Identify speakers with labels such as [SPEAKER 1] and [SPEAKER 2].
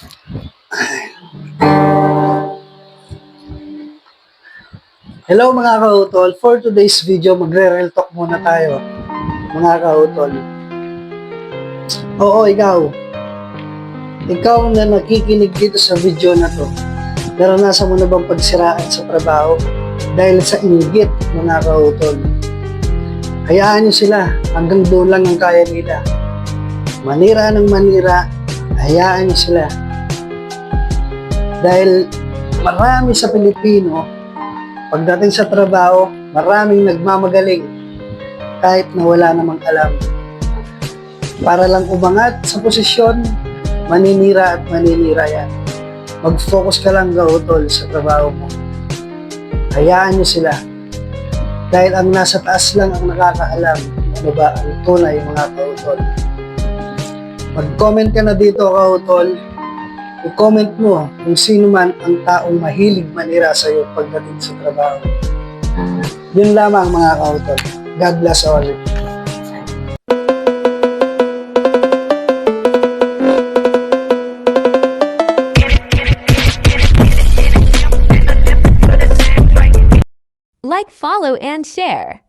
[SPEAKER 1] Hello mga kautol, for today's video magre-real talk muna tayo mga kautol. Oo, ikaw na nakikinig dito sa video na to, naranasan mo na bang pagsiraan sa trabaho dahil sa inggit mga kautol? Hayaan nyo sila, hanggang doon lang ang kaya nila. Manira ng manira, hayaan nyo sila. Dahil marami sa Pilipino, pagdating sa trabaho, maraming nagmamagaling kahit na wala namang alam. Para lang umangat sa posisyon, maninira at maninira yan. Mag-focus ka lang kautol sa trabaho mo. Hayaan nyo sila. Dahil ang nasa taas lang ang nakakaalam ano ba ang tunay mga kautol. Mag-comment ka na dito kautol. I-comment mo kung sino man ang taong mahilig manira sa iyo pagdating sa trabaho. Yun lamang mga kautol. God bless all.
[SPEAKER 2] Like, follow, and share.